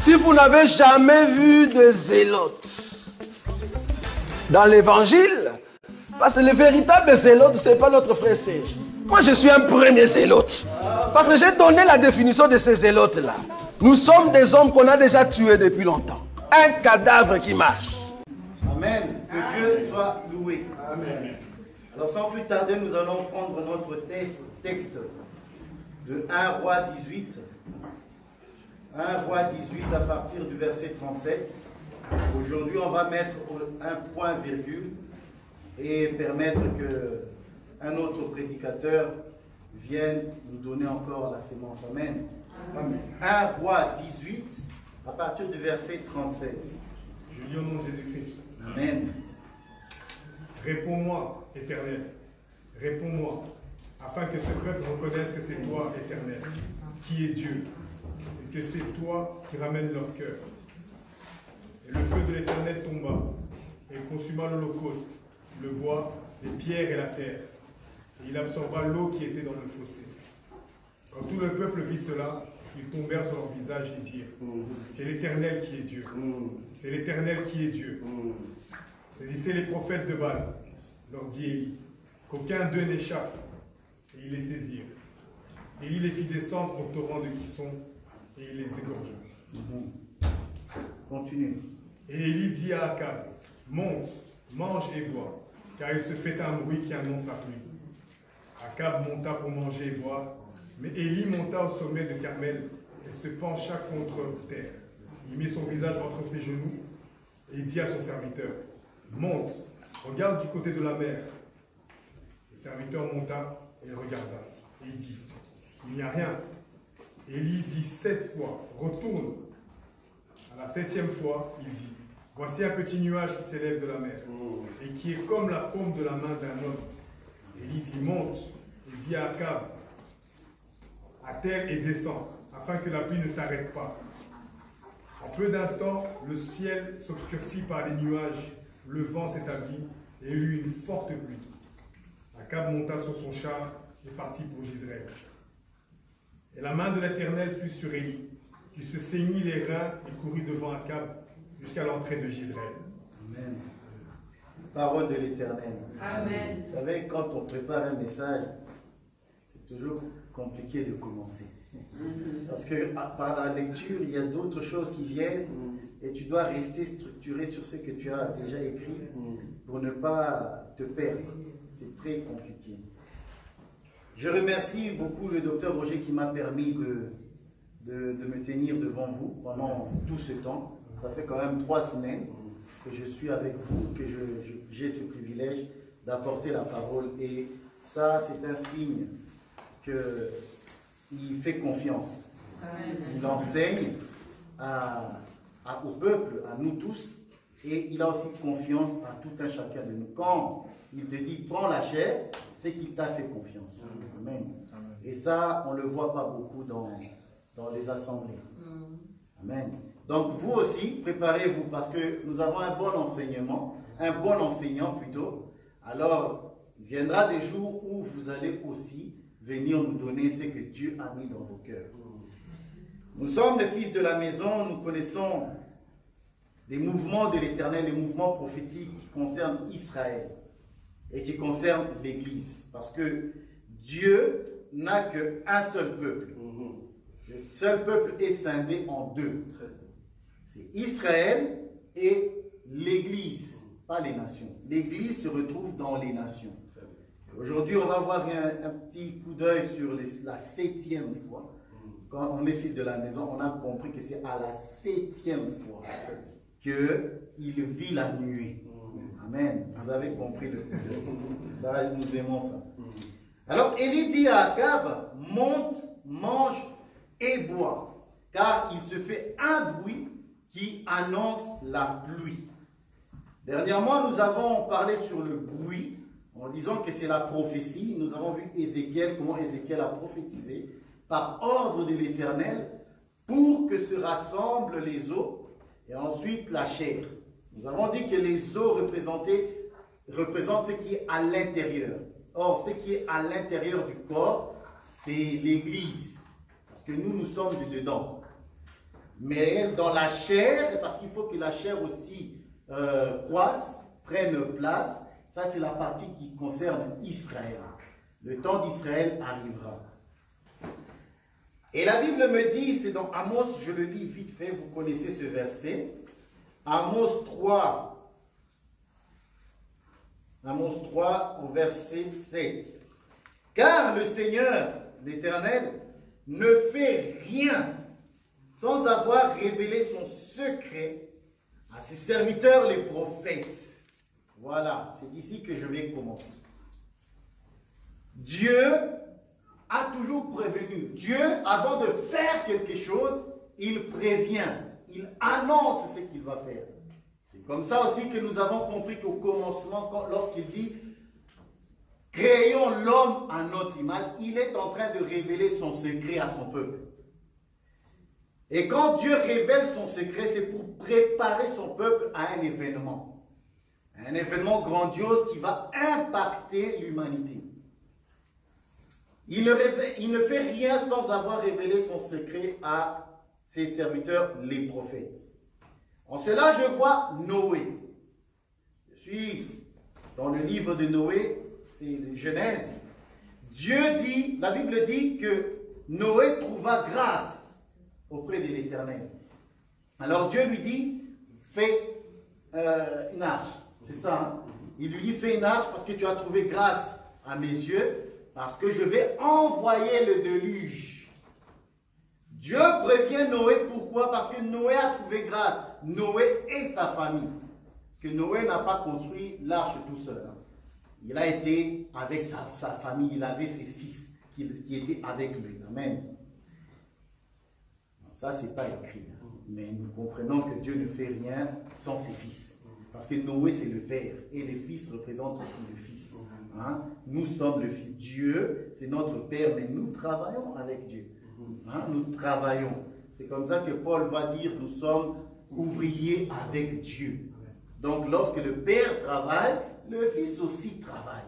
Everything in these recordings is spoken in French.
Si vous n'avez jamais vu de zélotes dans l'évangile, parce que le véritable zélote, ce n'est pas notre frère Serge. Moi, je suis un premier zélote. Parce que j'ai donné la définition de ces zélotes-là. Nous sommes des hommes qu'on a déjà tués depuis longtemps. Un cadavre qui marche. Amen. Que Dieu soit loué. Amen. Alors sans plus tarder, nous allons prendre notre texte de 1 Roi 18. 1 Roi 18 à partir du verset 37. Aujourd'hui, on va mettre un point virgule et permettre qu'un autre prédicateur vienne nous donner encore la sémence. Amen. Amen. 1 Roi 18 à partir du verset 37. Je lis au nom de Jésus-Christ. Amen. Réponds-moi, Éternel. Réponds-moi, afin que ce peuple reconnaisse que c'est toi, Éternel, qui est Dieu, et que c'est toi qui ramènes leur cœur. Et le feu de l'Éternel tomba, et consuma l'holocauste, le bois, les pierres et la terre. Et il absorba l'eau qui était dans le fossé. Quand tout le peuple vit cela, ils tombèrent sur leur visage et dirent, c'est l'Éternel qui est Dieu. C'est l'Éternel qui est Dieu. Saisissez les prophètes de Baal, leur dit Élie, qu'aucun d'eux n'échappe. Et ils les saisirent. Élie les fit descendre au torrent de Kisson, et il les égorgea. Continue. Et Élie dit à Akab, monte, mange et bois, car il se fait un bruit qui annonce la pluie. Akab monta pour manger et boire, mais Élie monta au sommet de Carmel et se pencha contre terre. Il mit son visage entre ses genoux et dit à son serviteur, monte, regarde du côté de la mer. Le serviteur monta et regarda. Et il dit, il n'y a rien. Élie dit 7 fois, retourne. À la 7e fois, il dit, voici un petit nuage qui s'élève de la mer et qui est comme la paume de la main d'un homme. Élie dit, monte. Il dit à Akab, attelle et descends, afin que la pluie ne t'arrête pas. En peu d'instants, le ciel s'obscurcit par les nuages, le vent s'établit et il y eut une forte pluie. Akab monta sur son char et partit pour Jizréel. Et la main de l'Éternel fut sur Élie, qui se saignit les reins et courut devant Akab jusqu'à l'entrée de Jizréel. Amen. Parole de l'Éternel. Amen. Vous savez, quand on prépare un message, c'est toujours compliqué de commencer. Parce que par la lecture, il y a d'autres choses qui viennent et tu dois rester structuré sur ce que tu as déjà écrit pour ne pas te perdre. C'est très compliqué. Je remercie beaucoup le docteur Roger qui m'a permis de me tenir devant vous pendant tout ce temps. Ça fait quand même 3 semaines que je suis avec vous, que j'ai ce privilège d'apporter la parole. Et ça, c'est un signe qu'il fait confiance. Il enseigne au peuple, à nous tous, et il a aussi confiance à tout un chacun de nous. Quand il te dit, prends la chair, c'est qu'il t'a fait confiance. Amen. Et ça, on ne le voit pas beaucoup dans les assemblées. Amen. Donc vous aussi, préparez-vous parce que nous avons un bon enseignement, un bon enseignant plutôt. Alors, il viendra des jours où vous allez aussi venir nous donner ce que Dieu a mis dans vos cœurs. Nous sommes les fils de la maison, nous connaissons les mouvements de l'Éternel, les mouvements prophétiques qui concernent Israël et qui concernent l'Église. Parce que Dieu n'a qu'un seul peuple. Ce seul peuple est scindé en 2. C'est Israël et l'Église, pas les nations. L'Église se retrouve dans les nations. Aujourd'hui, on va voir un petit coup d'œil sur la 7e fois. Quand on est fils de la maison, on a compris que c'est à la 7e fois qu'il vit la nuée. Amen. Vous avez compris ça, nous aimons ça. Alors, Élie dit à Akab, monte, mange et bois, car il se fait un bruit qui annonce la pluie. Dernièrement, nous avons parlé sur le bruit, en disant que c'est la prophétie. Nous avons vu Ézéchiel, comment Ézéchiel a prophétisé, par ordre de l'Éternel, pour que se rassemblent les os, et ensuite la chair. Nous avons dit que les os représentent ce qui est à l'intérieur. Or, ce qui est à l'intérieur du corps, c'est l'Église. Parce que nous sommes du dedans. Mais dans la chair, parce qu'il faut que la chair aussi croisse, prenne place, ça c'est la partie qui concerne Israël. Le temps d'Israël arrivera. Et la Bible me dit, c'est dans Amos, je le lis vite fait, vous connaissez ce verset. Amos 3 au verset 7. Car le Seigneur, l'Éternel, ne fait rien sans avoir révélé son secret à ses serviteurs les prophètes. Voilà, c'est ici que je vais commencer. Dieu a toujours prévenu. Dieu, avant de faire quelque chose, il prévient, il annonce ce qu'il va faire. C'est comme ça aussi que nous avons compris qu'au commencement, lorsqu'il dit « Créons l'homme à notre image », il est en train de révéler son secret à son peuple. Et quand Dieu révèle son secret, c'est pour préparer son peuple à un événement. Un événement grandiose qui va impacter l'humanité. Il ne fait rien sans avoir révélé son secret à ses serviteurs, les prophètes. En cela, je vois Noé. Je suis dans le livre de Noé, c'est Genèse. Dieu dit, la Bible dit que Noé trouva grâce auprès de l'Éternel. Alors Dieu lui dit, fais une arche. C'est ça, hein? Il lui dit, fais une arche parce que tu as trouvé grâce à mes yeux. Parce que je vais envoyer le déluge. Dieu prévient Noé, pourquoi? Parce que Noé a trouvé grâce. Noé et sa famille. Parce que Noé n'a pas construit l'arche tout seul. Hein. Il a été avec sa famille, il avait ses fils qui étaient avec lui. Amen. Bon, ça, ce n'est pas écrit. Hein. Mais nous comprenons que Dieu ne fait rien sans ses fils. Parce que Noé, c'est le père. Et les fils représentent aussi le fils. Hein? Nous sommes le fils. Dieu, c'est notre père, mais nous travaillons avec Dieu. Hein? Nous travaillons. C'est comme ça que Paul va dire, nous sommes ouvriers avec Dieu. Donc, lorsque le père travaille, le fils aussi travaille.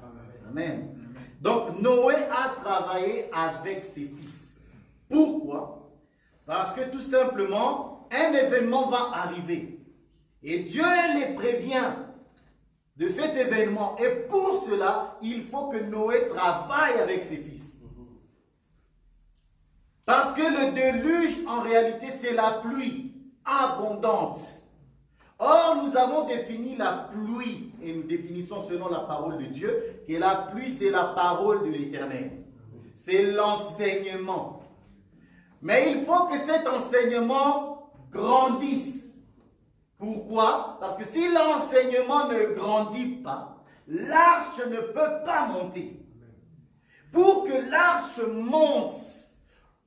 Amen. Donc, Noé a travaillé avec ses fils. Pourquoi? Parce que tout simplement, un événement va arriver. Et Dieu les prévient de cet événement. Et pour cela, il faut que Noé travaille avec ses fils. Parce que le déluge, en réalité, c'est la pluie abondante. Or, nous avons défini la pluie, et nous définissons selon la parole de Dieu, que la pluie, c'est la parole de l'Éternel. C'est l'enseignement. Mais il faut que cet enseignement grandisse. Pourquoi? Parce que si l'enseignement ne grandit pas, l'arche ne peut pas monter. Pour que l'arche monte,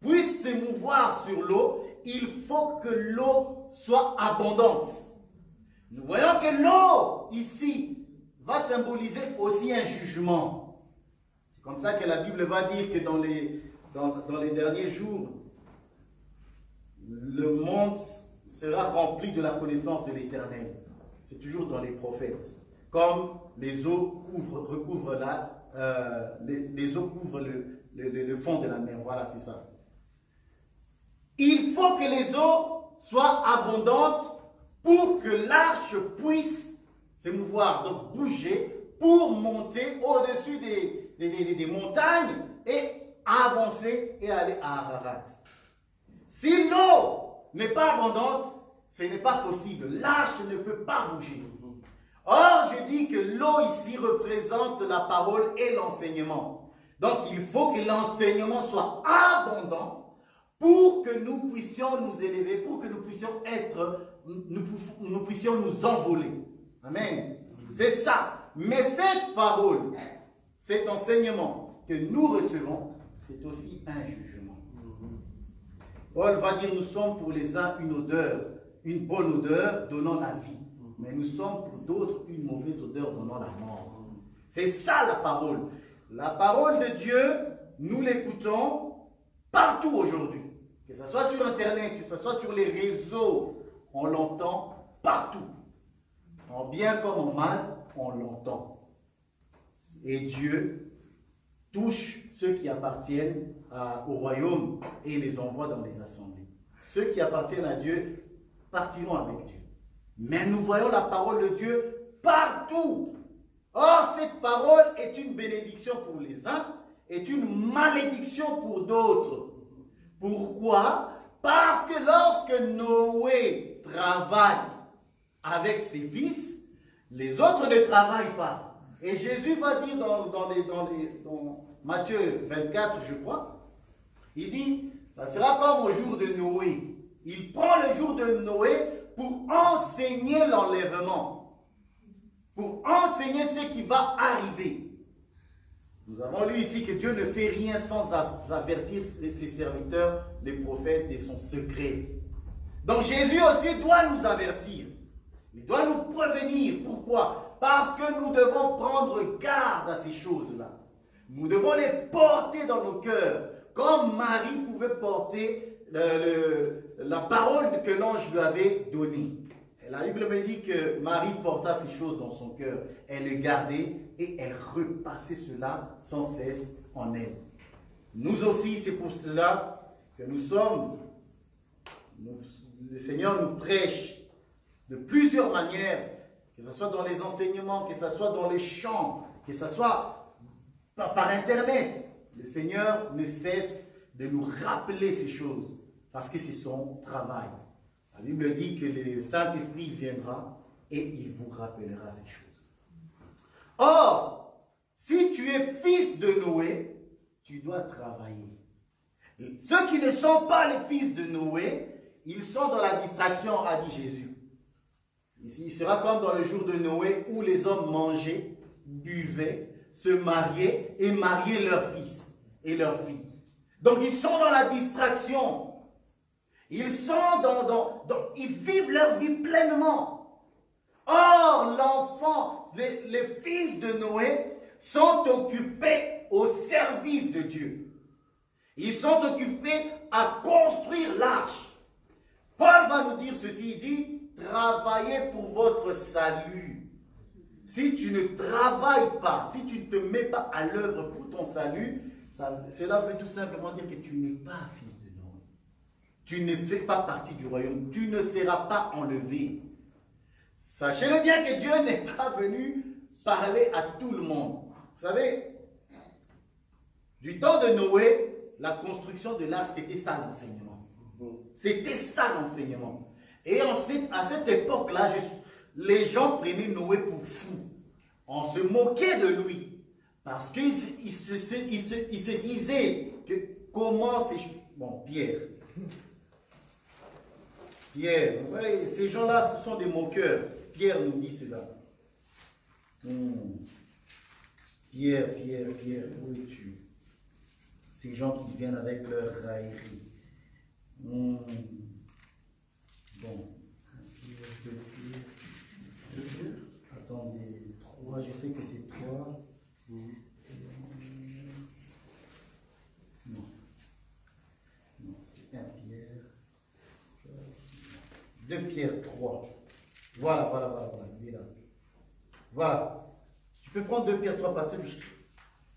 puisse se mouvoir sur l'eau, il faut que l'eau soit abondante. Nous voyons que l'eau, ici, va symboliser aussi un jugement. C'est comme ça que la Bible va dire que dans les derniers jours, le monde sera rempli de la connaissance de l'Éternel. C'est toujours dans les prophètes. Comme les eaux recouvrent les eaux couvrent le fond de la mer. Voilà, c'est ça. Il faut que les eaux soient abondantes pour que l'arche puisse se mouvoir, donc bouger, pour monter au-dessus des montagnes et avancer et aller à Ararat. Si l'eau n'est pas abondante, ce n'est pas possible. L'arche ne peut pas bouger. Or, je dis que l'eau ici représente la parole et l'enseignement. Donc, il faut que l'enseignement soit abondant pour que nous puissions nous élever, pour que nous puissions nous puissions nous envoler. Amen. C'est ça. Mais cette parole, cet enseignement que nous recevons, c'est aussi un jugement. Paul va dire, nous sommes pour les uns une odeur, une bonne odeur donnant la vie. Mais nous sommes pour d'autres une mauvaise odeur donnant la mort. C'est ça la parole. La parole de Dieu, nous l'écoutons partout aujourd'hui. Que ce soit sur Internet, que ce soit sur les réseaux, on l'entend partout. En bien comme en mal, on l'entend. Et Dieu touche ceux qui appartiennent au royaume et les envoie dans les assemblées. ceux qui appartiennent à Dieu partiront avec Dieu. Mais nous voyons la parole de Dieu partout. Or, cette parole est une bénédiction pour les uns, est une malédiction pour d'autres. Pourquoi? Parce que lorsque Noé travaille avec ses fils, les autres ne travaillent pas. Et Jésus va dire dans Matthieu 24, je crois, il dit, ça sera comme au jour de Noé. Il prend le jour de Noé pour enseigner l'enlèvement, pour enseigner ce qui va arriver. Nous avons lu ici que Dieu ne fait rien sans avertir ses serviteurs, les prophètes, de son secret. Donc Jésus aussi doit nous avertir. Il doit nous prévenir. Pourquoi? Parce que nous devons prendre garde à ces choses-là. Nous devons les porter dans nos cœurs, comme Marie pouvait porter la parole que l'ange lui avait donnée. Et la Bible me dit que Marie porta ces choses dans son cœur. Elle les gardait et elle repassait cela sans cesse en elle. Nous aussi, c'est pour cela que le Seigneur nous prêche de plusieurs manières, que ce soit dans les enseignements, que ce soit dans les chants, que ce soit par Internet. Le Seigneur ne cesse de nous rappeler ces choses, parce que c'est son travail. La Bible dit que le Saint-Esprit viendra et il vous rappellera ces choses. Or, si tu es fils de Noé, tu dois travailler. Et ceux qui ne sont pas les fils de Noé, ils sont dans la distraction, a dit Jésus. Ici, il sera comme dans le jour de Noé où les hommes mangeaient, buvaient, se mariaient et mariaient leurs fils et leurs filles. Donc ils sont dans la distraction. Ils sont ils vivent leur vie pleinement. Or, l'enfant, les fils de Noé sont occupés au service de Dieu. Ils sont occupés à construire l'arche. Paul va nous dire ceci, il dit, travaillez pour votre salut. Si tu ne travailles pas, si tu ne te mets pas à l'œuvre pour ton salut, cela veut tout simplement dire que tu n'es pas fils de Noé. Tu ne fais pas partie du royaume. Tu ne seras pas enlevé. Sachez-le bien que Dieu n'est pas venu parler à tout le monde. Vous savez, du temps de Noé, la construction de l'arche, c'était ça l'enseignement. C'était ça l'enseignement. Et à cette époque-là, les gens prenaient Noé pour fou. On se moquait de lui. Parce qu'ils se disaient que comment c'est... Bon, Pierre, ouais, ces gens-là, ce sont des moqueurs. Pierre nous dit cela. Pierre, où es-tu? Ces gens qui viennent avec leur raillerie. Bon. Attendez, 3, je sais que c'est 3. Non, c'est 1 Pierre. 2 Pierre 3. Voilà, il est là. Voilà. Tu peux prendre 2 Pierre 3 à partir du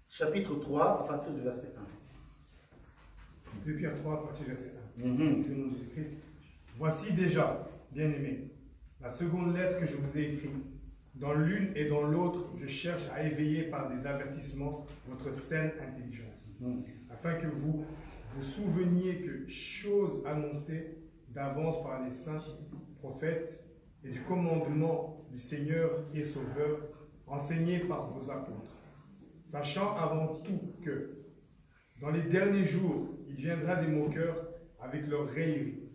chapitre 3, à partir du verset 1. 2 Pierre 3 à partir du verset 1. Au nom de Jésus-Christ. Voici déjà, bien-aimés, la seconde lettre que je vous ai écrite. Dans l'une et dans l'autre, je cherche à éveiller par des avertissements votre saine intelligence, afin que vous vous souveniez que choses annoncées d'avance par les saints prophètes et du commandement du Seigneur et Sauveur, enseigné par vos apôtres, sachant avant tout que dans les derniers jours, il viendra des moqueurs avec leur raillerie,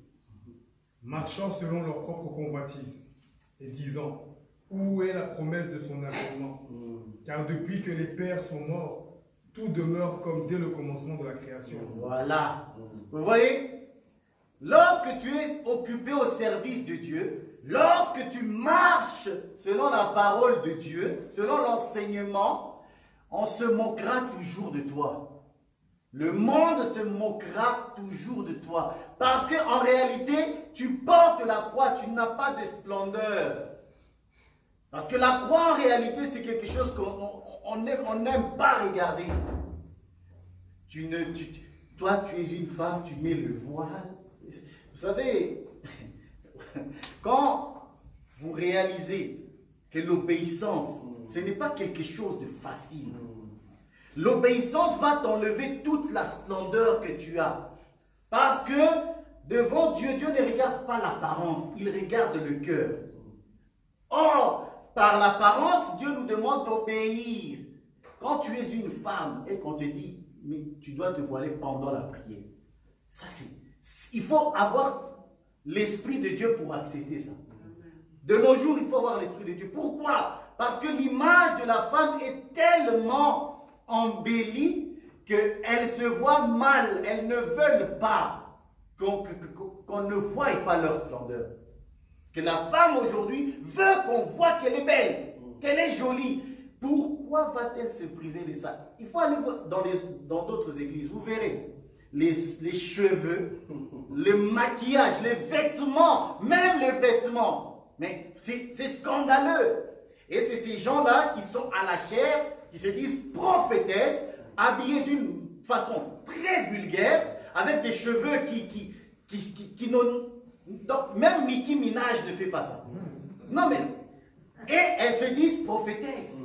marchant selon leur propre convoitise et disant: où est la promesse de son avènement? Car depuis que les pères sont morts, tout demeure comme dès le commencement de la création. Voilà. Vous voyez, lorsque tu es occupé au service de Dieu, lorsque tu marches selon la parole de Dieu, selon l'enseignement, on se moquera toujours de toi. Le monde se moquera toujours de toi. Parce qu'en réalité, tu portes la croix, tu n'as pas de splendeur. Parce que la croix, en réalité, c'est quelque chose qu'on n'aime pas regarder. Toi, tu es une femme, tu mets le voile. Vous Vous savez, quand vous réalisez que l'obéissance, ce n'est pas quelque chose de facile. L'obéissance va t'enlever toute la splendeur que tu as. Parce que devant Dieu, Dieu ne regarde pas l'apparence, il regarde le cœur. Or, par l'apparence, Dieu nous demande d'obéir. Quand tu es une femme et qu'on te dit, mais tu dois te voiler pendant la prière, ça c'est... Il faut avoir l'Esprit de Dieu pour accepter ça. De nos jours, il faut avoir l'Esprit de Dieu. Pourquoi? Parce que l'image de la femme est tellement embellie qu'elles se voient mal. Elles ne veulent pas qu'on ne voie pas leur splendeur. Parce que la femme aujourd'hui veut qu'on voit qu'elle est belle, qu'elle est jolie. Pourquoi va-t-elle se priver de ça? Il faut aller voir dans d'autres églises, vous verrez. Les cheveux, le maquillage, les vêtements, même les vêtements. Mais c'est scandaleux. Et c'est ces gens-là qui sont à la chair, qui se disent prophétesses, habillées d'une façon très vulgaire, avec des cheveux qui n'ont... Donc, même Nicki Minaj ne fait pas ça. Non mais... Et elles se disent prophétesses.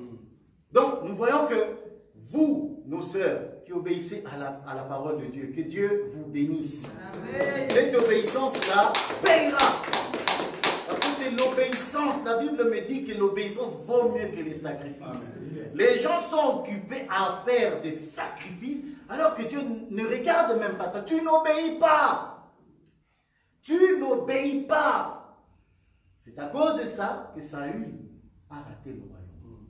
Donc, nous voyons que vous, nos sœurs, qui obéissez à la parole de Dieu, que Dieu vous bénisse. Amen. Cette obéissance-là payera. Parce que c'est l'obéissance. La Bible me dit que l'obéissance vaut mieux que les sacrifices. Amen. Les gens sont occupés à faire des sacrifices, alors que Dieu ne regarde même pas ça. Tu n'obéis pas. Tu n'obéis pas. C'est à cause de ça que Saül a raté le royaume.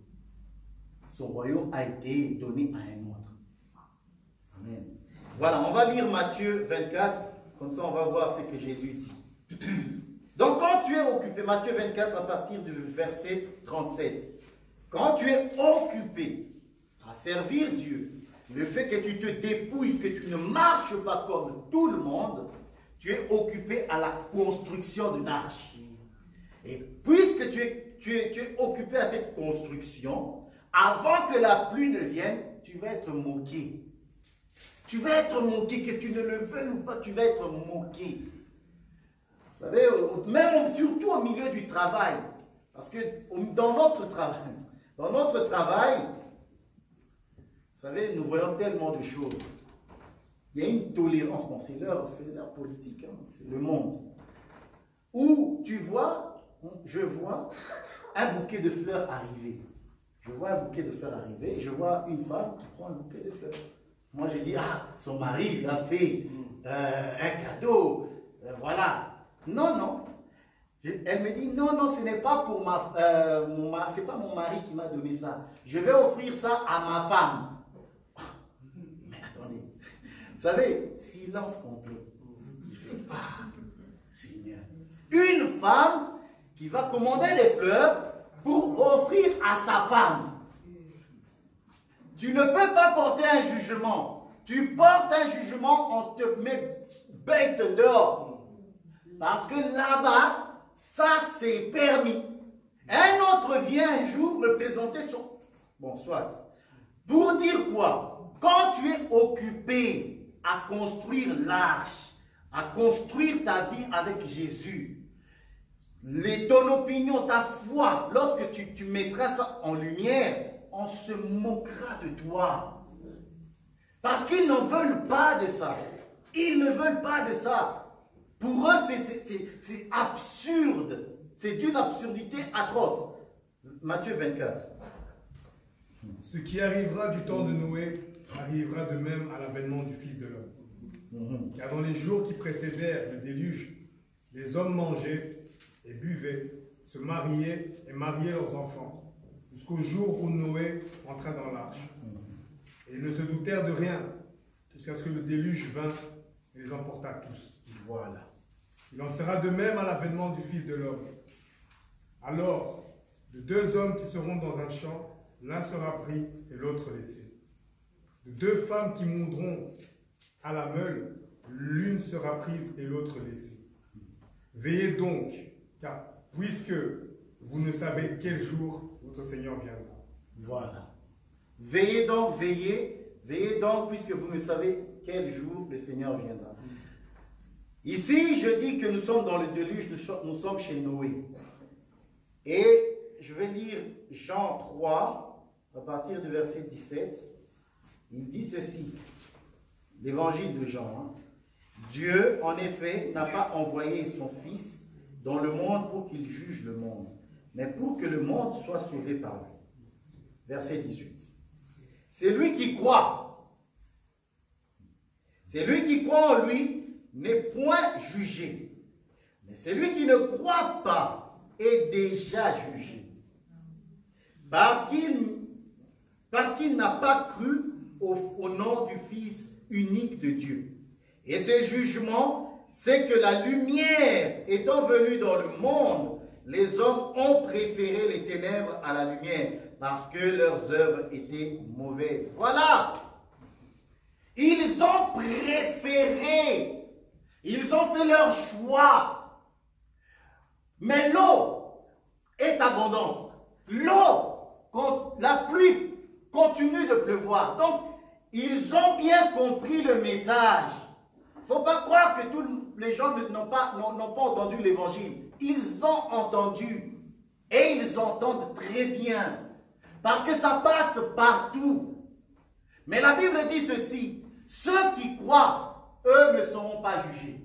Son royaume a été donné à un autre. Amen. Voilà, on va lire Matthieu 24, comme ça on va voir ce que Jésus dit. Donc quand tu es occupé, Matthieu 24 à partir du verset 37, quand tu es occupé à servir Dieu, le fait que tu te dépouilles, que tu ne marches pas comme tout le monde, tu es occupé à la construction de l'arche. Et puisque tu es occupé à cette construction, avant que la pluie ne vienne, tu vas être moqué. Tu vas être moqué, que tu ne le veuilles ou pas, tu vas être moqué. Vous savez, même surtout au milieu du travail. Parce que dans notre travail, vous savez, nous voyons tellement de choses. Il y a une tolérance, bon, c'est leur politique, hein, c'est le monde. Où tu vois, je vois un bouquet de fleurs arriver. Je vois un bouquet de fleurs arriver et je vois une femme qui prend un bouquet de fleurs. Moi, je dis, ah, son mari lui a fait un cadeau, voilà. Non, non. Elle me dit, non, non, ce n'est pas pour c'est pas mon mari qui m'a donné ça. Je vais offrir ça à ma femme. Mais attendez, vous savez, silence complet. Je fais, ah, Seigneur. Une femme qui va commander des fleurs pour offrir à sa femme. Tu ne peux pas porter un jugement. Tu portes un jugement, on te met bête dehors. Parce que là-bas, ça c'est permis. Un autre vient un jour me présenter son... Bon, soit. Pour dire quoi? Quand tu es occupé à construire l'arche, à construire ta vie avec Jésus, ton opinion, ta foi, lorsque tu mettras ça en lumière, on se moquera de toi. Parce qu'ils ne veulent pas de ça. Ils ne veulent pas de ça. Pour eux, c'est absurde. C'est d'une absurdité atroce. Matthieu 24. Ce qui arrivera du temps de Noé arrivera de même à l'avènement du Fils de l'homme. Car dans les jours qui précédèrent le déluge, les hommes mangeaient et buvaient, se mariaient et mariaient leurs enfants, jusqu'au jour où Noé entra dans l'arche. Et ils ne se doutèrent de rien, jusqu'à ce que le déluge vint et les emporta tous. Voilà. Il en sera de même à l'avènement du Fils de l'homme. Alors, de deux hommes qui seront dans un champ, l'un sera pris et l'autre laissé. De deux femmes qui monteront à la meule, l'une sera prise et l'autre laissée. Veillez donc, car puisque vous ne savez quel jour votre Seigneur viendra. Voilà. Veillez donc, puisque vous ne savez quel jour le Seigneur viendra. Ici, je dis que nous sommes dans le déluge, nous sommes chez Noé. Et je vais lire Jean 3, à partir du verset 17. Il dit ceci, l'évangile de Jean. Hein. Dieu, en effet, n'a pas envoyé son Fils dans le monde pour qu'il juge le monde, mais pour que le monde soit sauvé par lui. Verset 18. C'est lui qui croit. C'est lui qui croit en lui n'est point jugé. Mais celui qui ne croit pas est déjà jugé. Parce qu'il n'a pas cru au nom du Fils unique de Dieu. Et ce jugement, c'est que la lumière étant venue dans le monde, les hommes ont préféré les ténèbres à la lumière, parce que leurs œuvres étaient mauvaises. Voilà! Ils ont préféré. Ils ont fait leur choix. Mais l'eau est abondante. L'eau, quand la pluie continue de pleuvoir. Donc, ils ont bien compris le message. Il ne faut pas croire que tous les gens n'ont pas entendu l'évangile. Ils ont entendu. Et ils entendent très bien. Parce que ça passe partout. Mais la Bible dit ceci. Ceux qui croient, eux ne seront pas jugés.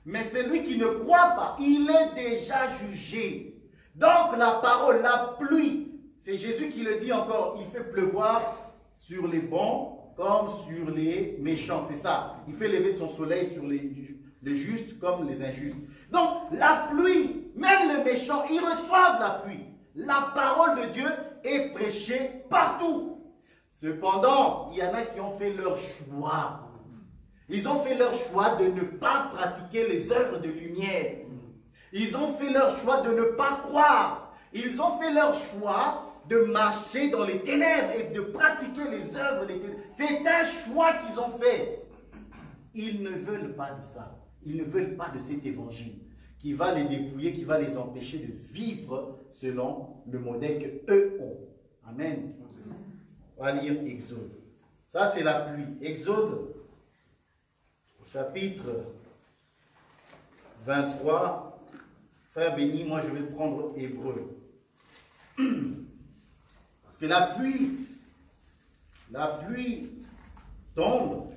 Mais celui qui ne croit pas, il est déjà jugé. Donc la parole, la pluie, c'est Jésus qui le dit encore, il fait pleuvoir sur les bons comme sur les méchants, c'est ça. Il fait lever son soleil sur les justes comme les injustes. Donc la pluie, même les méchants, ils reçoivent la pluie. La parole de Dieu est prêchée partout. Cependant, il y en a qui ont fait leur choix. Ils ont fait leur choix de ne pas pratiquer les œuvres de lumière. Ils ont fait leur choix de ne pas croire. Ils ont fait leur choix de marcher dans les ténèbres et de pratiquer les œuvres des ténèbres. C'est un choix qu'ils ont fait. Ils ne veulent pas de ça. Ils ne veulent pas de cet évangile qui va les dépouiller, qui va les empêcher de vivre selon le modèle qu'eux ont. Amen. On va lire Exode. Ça, c'est la pluie. Exode, chapitre 23. Frère béni, moi je vais prendre Hébreu. Parce que la pluie tombe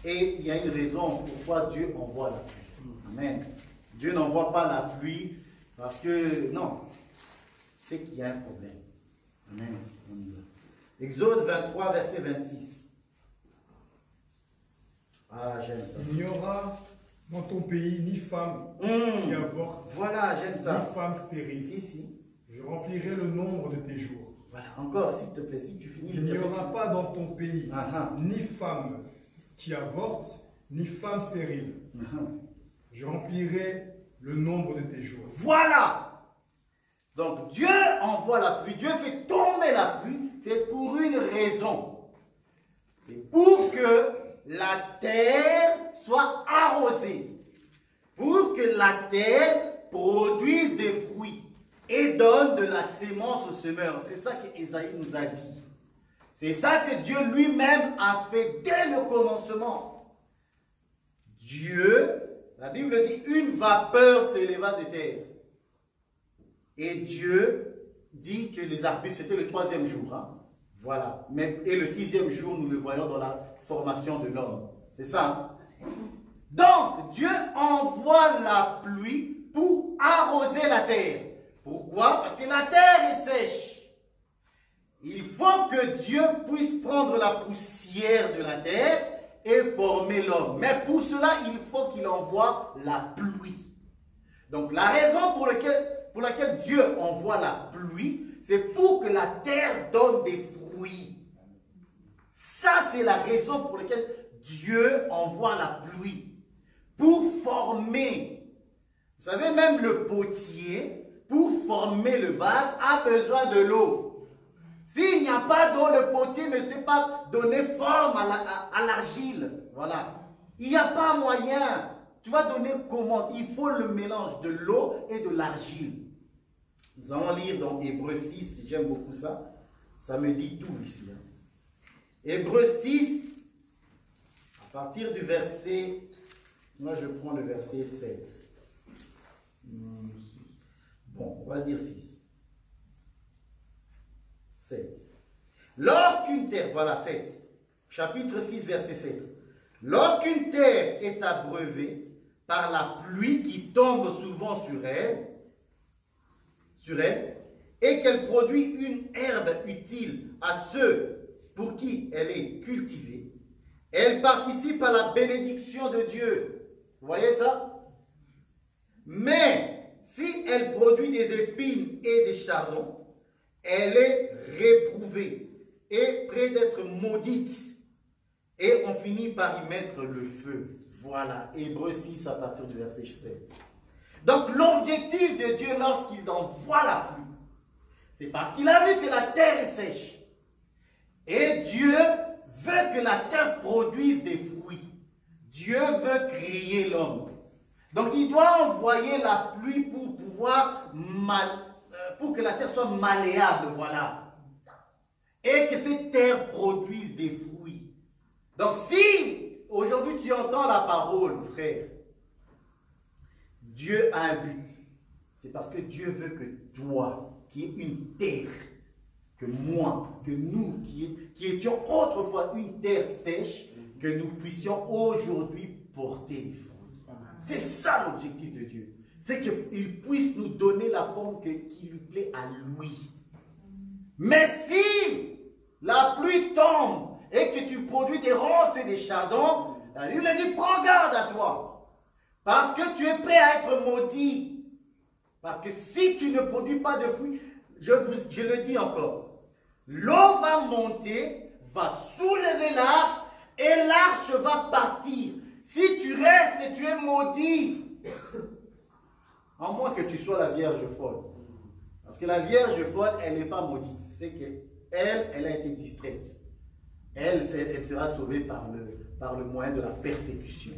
et il y a une raison pourquoi Dieu envoie la pluie. Amen. Dieu n'envoie pas la pluie parce que, non, c'est qu'il y a un problème. Amen. Exode 23, verset 26. Ah, j'aime ça. Il n'y aura dans ton pays ni femme qui avorte, voilà, j'aime ça. ni femme stérile. Si. Je remplirai le nombre de tes jours. Voilà, encore, s'il te plaît, si tu finis Il n'y aura pas dans ton pays Ah-ha. ni femme qui avorte, ni femme stérile. Je remplirai le nombre de tes jours. Voilà. Donc Dieu envoie la pluie, Dieu fait tomber la pluie, c'est pour une raison. C'est pour que la terre soit arrosée, pour que la terre produise des fruits et donne de la sémence au semeur. C'est ça qu'Ésaïe nous a dit. C'est ça que Dieu lui-même a fait dès le commencement. Dieu, la Bible dit, une vapeur s'éleva des terres. Et Dieu dit que les arbustes, c'était le 3e jour. Hein? Voilà. Et le 6e jour, nous le voyons dans la formation de l'homme. C'est ça. Hein? Donc, Dieu envoie la pluie pour arroser la terre. Pourquoi? Parce que la terre est sèche. Il faut que Dieu puisse prendre la poussière de la terre et former l'homme. Mais pour cela, il faut qu'il envoie la pluie. Donc, la raison pour laquelle Dieu envoie la pluie, c'est pour que la terre donne des fruits. Ça, c'est la raison pour laquelle Dieu envoie la pluie. Pour former. Vous savez, même le potier, pour former le vase, a besoin de l'eau. S'il n'y a pas d'eau, le potier ne sait pas donner forme à l'argile. Voilà. Il n'y a pas moyen. Tu vas donner comment? Il faut le mélange de l'eau et de l'argile. Nous allons lire dans Hébreu 6, j'aime beaucoup ça. Ça me dit tout ici. Hein. Hébreu 6, à partir du verset Moi, je prends le verset 7. Bon, on va dire 6. 7. Lorsqu'une terre, voilà 7, chapitre 6, verset 7. Lorsqu'une terre est abreuvée par la pluie qui tombe souvent sur elle, et qu'elle produit une herbe utile à ceux pour qui elle est cultivée, elle participe à la bénédiction de Dieu. Vous voyez ça? Mais si elle produit des épines et des chardons, elle est réprouvée et près d'être maudite. Et on finit par y mettre le feu. Voilà, Hébreux 6 à partir du verset 7. Donc l'objectif de Dieu lorsqu'il envoie la pluie, c'est parce qu'il a vu que la terre est sèche. Et Dieu veut que la terre produise des fruits. Dieu veut créer l'homme. Donc il doit envoyer la pluie pour pouvoir pour que la terre soit malléable, voilà. Et que cette terre produise des fruits. Donc si aujourd'hui tu entends la parole, frère, Dieu a un but. C'est parce que Dieu veut que toi, qui es une terre, que moi, que nous, qui étions autrefois une terre sèche, que nous puissions aujourd'hui porter des fruits. C'est ça l'objectif de Dieu. C'est qu'il puisse nous donner la forme qui lui plaît à lui. Mais si la pluie tombe et que tu produis des ronces et des chardons, lui il a dit, prends garde à toi. Parce que tu es prêt à être maudit. Parce que si tu ne produis pas de fruits, je le dis encore, l'eau va monter, va soulever l'arche et l'arche va partir. Si tu restes et tu es maudit, à moins que tu sois la Vierge folle. Parce que la Vierge folle, elle n'est pas maudite. C'est qu'elle a été distraite. Elle sera sauvée par le moyen de la persécution.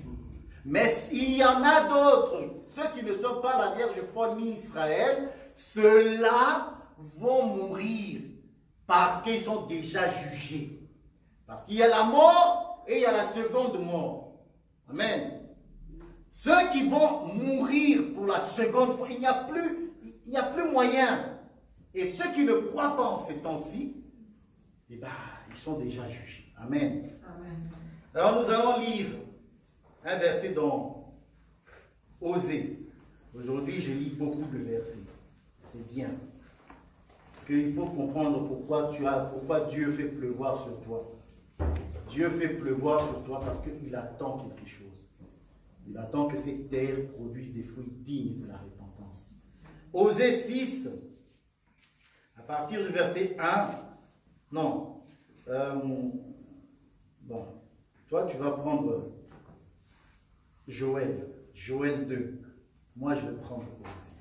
Mais il y en a d'autres, ceux qui ne sont pas la Vierge folle ni Israël, ceux-là vont mourir parce qu'ils sont déjà jugés. Parce qu'il y a la mort et il y a la seconde mort. Amen. Ceux qui vont mourir pour la seconde fois, il n'y a plus moyen. Et ceux qui ne croient pas en ces temps-ci, eh ben, ils sont déjà jugés. Amen. Amen. Alors nous allons lire un verset dans Osée. Aujourd'hui, je lis beaucoup de versets. C'est bien. Parce qu'il faut comprendre pourquoi Dieu fait pleuvoir sur toi. Dieu fait pleuvoir sur toi parce qu'il attend quelque chose. Il attend que ces terres produisent des fruits dignes de la repentance. Osée 6, à partir du verset 1, non, bon, toi tu vas prendre Joël 2. Moi je vais prendre Osée.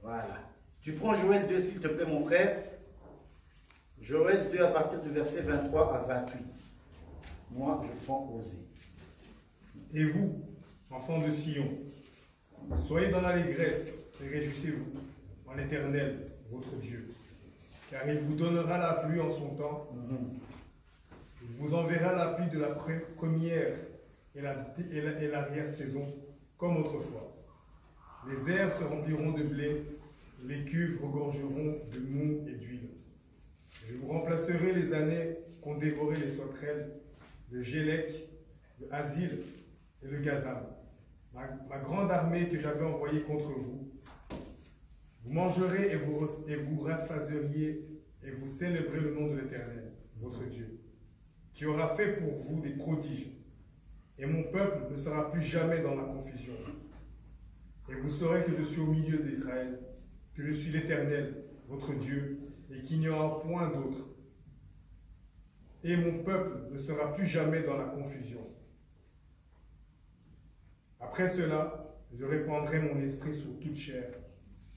Voilà. Tu prends Joël 2 s'il te plaît mon frère. Joël 2 à partir du verset 23 à 28. Moi je prends Osée. Et vous, enfants de Sion, soyez dans l'allégresse et réjouissez-vous en l'Éternel, votre Dieu, car il vous donnera la pluie en son temps. Il vous enverra la pluie de la première et l'arrière-saison, comme autrefois. Les airs se rempliront de blé, les cuves regorgeront de mou et d'huile. Je vous remplacerai les années qu'ont dévoré les sauterelles, le Gélec, le Asile et le Gazam, ma grande armée que j'avais envoyée contre vous. Vous mangerez et vous rassasieriez et vous célébrez le nom de l'Éternel, votre Dieu, qui aura fait pour vous des prodiges. Et mon peuple ne sera plus jamais dans la confusion. Et vous saurez que je suis au milieu d'Israël, que je suis l'Éternel, votre Dieu, et qu'il n'y aura point d'autre. Et mon peuple ne sera plus jamais dans la confusion. Après cela, je répandrai mon esprit sur toute chair.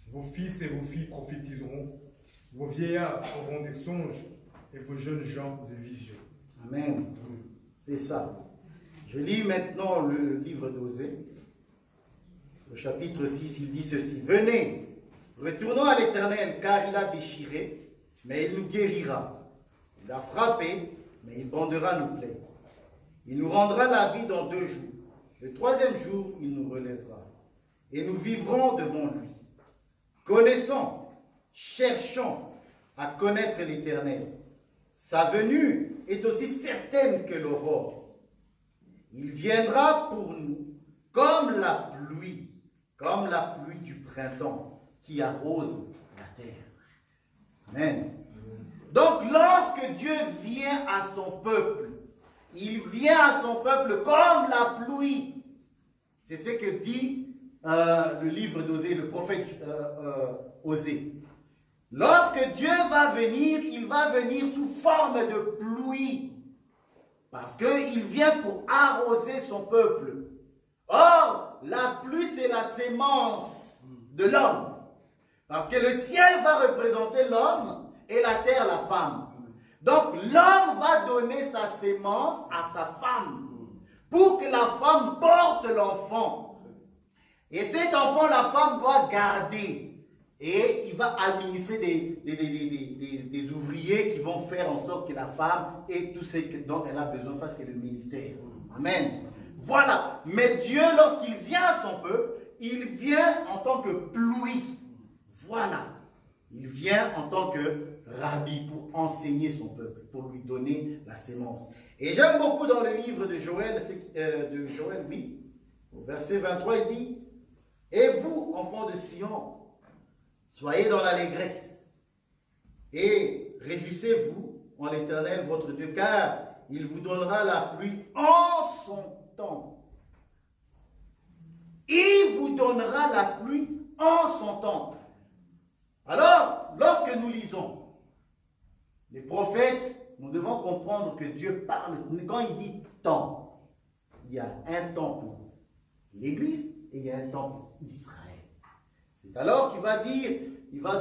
Vos fils et vos filles prophétiseront, vos vieillards auront des songes, et vos jeunes gens des visions. Amen. C'est ça. Je lis maintenant le livre d'Osée, au chapitre 6, il dit ceci. Venez, retournons à l'Éternel, car il a déchiré, mais il nous guérira. Il a frappé, mais il bandera nos plaies. Il nous rendra la vie dans 2 jours. Le troisième jour, il nous relèvera. Et nous vivrons devant lui. Connaissons, cherchons à connaître l'Éternel. Sa venue est aussi certaine que l'aurore. Il viendra pour nous comme la pluie du printemps qui arrose la terre. Amen. Donc, lorsque Dieu vient à son peuple, il vient à son peuple comme la pluie. C'est ce que dit le livre d'Osée, le prophète Osée. Lorsque Dieu va venir, il va venir sous forme de pluie. Parce qu'il vient pour arroser son peuple. Or, la pluie, c'est la sémence de l'homme. Parce que le ciel va représenter l'homme et la terre, la femme. Donc, l'homme va donner sa sémence à sa femme pour que la femme porte l'enfant. Et cet enfant, la femme doit garder. Et il va administrer des ouvriers qui vont faire en sorte que la femme ait tout ce dont elle a besoin. Ça, c'est le ministère. Amen. Voilà. Mais Dieu, lorsqu'il vient à son peuple, il vient en tant que pluie. Voilà. Il vient en tant que rabbi pour enseigner son peuple, pour lui donner la sémence. Et j'aime beaucoup dans le livre de Joël, oui, au verset 23, il dit « Et vous, enfants de Sion, soyez dans l'allégresse et réjouissez-vous en l'Éternel votre Dieu, car il vous donnera la pluie en son temps. Il vous donnera la pluie en son temps. » Alors, lorsque nous lisons les prophètes, nous devons comprendre que Dieu parle. Quand il dit temps, il y a un temps pour l'Église et il y a un temps pour Israël. C'est alors qu'il va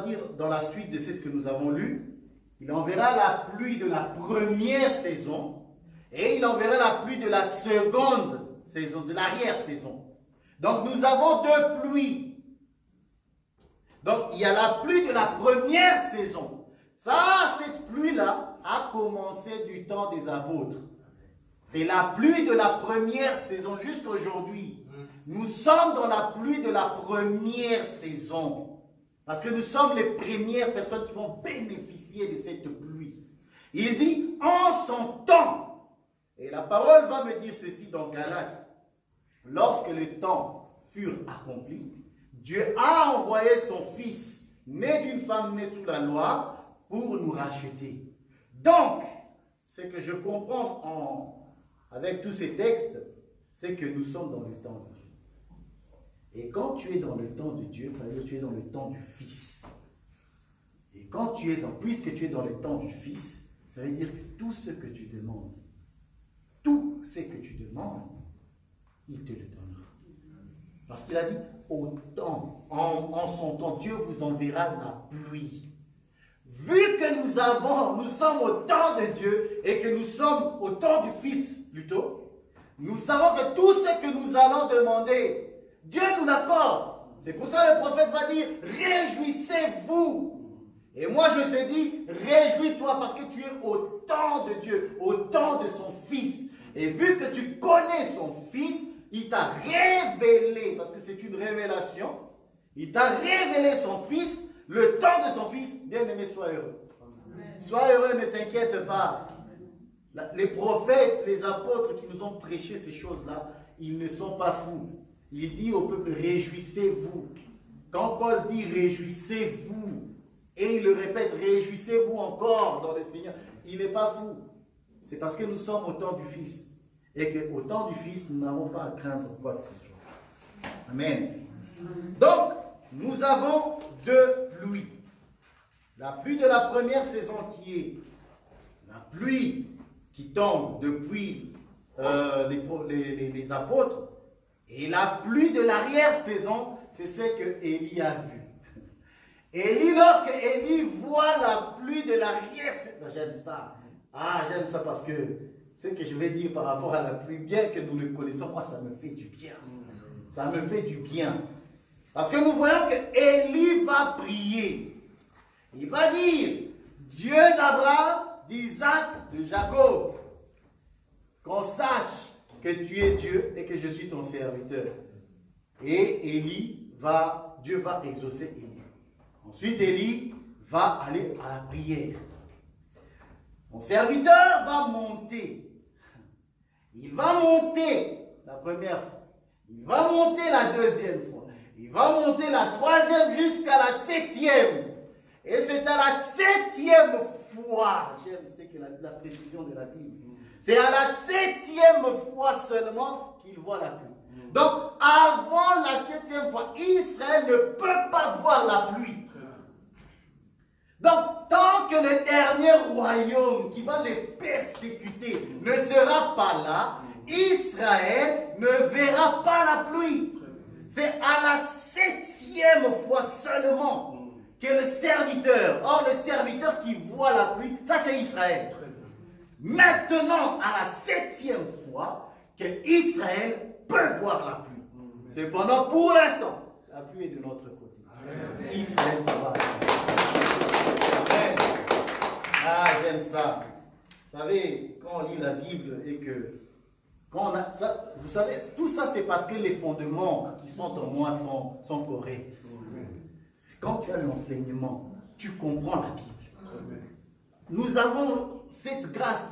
dire dans la suite de ce que nous avons lu, il enverra la pluie de la première saison et il enverra la pluie de la seconde saison, de l'arrière-saison. Donc nous avons deux pluies. Donc il y a la pluie de la première saison. Ça, cette pluie-là a commencé du temps des apôtres. C'est la pluie de la première saison jusqu'à aujourd'hui. Nous sommes dans la pluie de la première saison. Parce que nous sommes les premières personnes qui vont bénéficier de cette pluie. Il dit en son temps. Et la parole va me dire ceci dans Galates. Lorsque le temps fut accompli, Dieu a envoyé son fils, né d'une femme née sous la loi, pour nous racheter. Donc, ce que je comprends avec tous ces textes, c'est que nous sommes dans le temps de Dieu. Et quand tu es dans le temps de Dieu, ça veut dire que tu es dans le temps du Fils. Et quand tu es puisque tu es dans le temps du Fils, ça veut dire que tout ce que tu demandes, il te le donnera. Parce qu'il a dit, au temps, en son temps, Dieu vous enverra la pluie. Vu que nous sommes au temps de Dieu et que nous sommes au temps du Fils plutôt, nous savons que tout ce que nous allons demander, Dieu nous l'accorde. C'est pour ça que le prophète va dire, réjouissez-vous. Et moi je te dis, réjouis-toi parce que tu es au temps de Dieu, au temps de son Fils. Et vu que tu connais son Fils, il t'a révélé, parce que c'est une révélation, il t'a révélé son Fils, le temps de son Fils. Bien-aimé, sois heureux. Amen. Sois heureux, ne t'inquiète pas. Les prophètes, les apôtres qui nous ont prêché ces choses-là, ils ne sont pas fous. Il dit au peuple, réjouissez-vous. Quand Paul dit réjouissez-vous, et il le répète, réjouissez-vous encore dans le Seigneur, il n'est pas fou. C'est parce que nous sommes au temps du Fils. Et qu'au temps du Fils, nous n'avons pas à craindre quoi que ce soit. Amen. Donc, nous avons deux pluies. La pluie de la première saison qui est la pluie qui tombe depuis les apôtres. Et la pluie de l'arrière-saison, c'est ce que Élie a vu. Élie, lorsque Élie voit la pluie de l'arrière-saison, j'aime ça. Ah, j'aime ça parce que ce que je vais dire par rapport à la pluie, bien que nous le connaissons, moi, ça me fait du bien. Ça me fait du bien. Parce que nous voyons que Élie va prier. Il va dire, Dieu d'Abraham, d'Isaac, de Jacob, qu'on sache que tu es Dieu et que je suis ton serviteur. Et Dieu va exaucer Élie. Ensuite, Élie va aller à la prière. Mon serviteur va monter. Il va monter la première fois. Il va monter la deuxième fois. Il va monter la troisième jusqu'à la septième. Et c'est à la septième fois, j'aime la précision de la Bible, c'est à la septième fois seulement qu'il voit la pluie. Donc, avant la septième fois, Israël ne peut pas voir la pluie. Donc, tant que le dernier royaume qui va les persécuter ne sera pas là, Israël ne verra pas la pluie. C'est à la septième fois seulement que le serviteur, or le serviteur qui voit la pluie, ça c'est Israël. Maintenant, à la septième fois, que Israël peut voir la pluie. Cependant, pour l'instant, la pluie est de notre côté. Amen. Israël va. Amen. Ah, j'aime ça. Vous savez, quand on lit la Bible et que quand on a ça, vous savez, tout ça c'est parce que les fondements qui sont en moi sont corrects. Quand tu as l'enseignement, tu comprends la Bible. Nous avons cette grâce.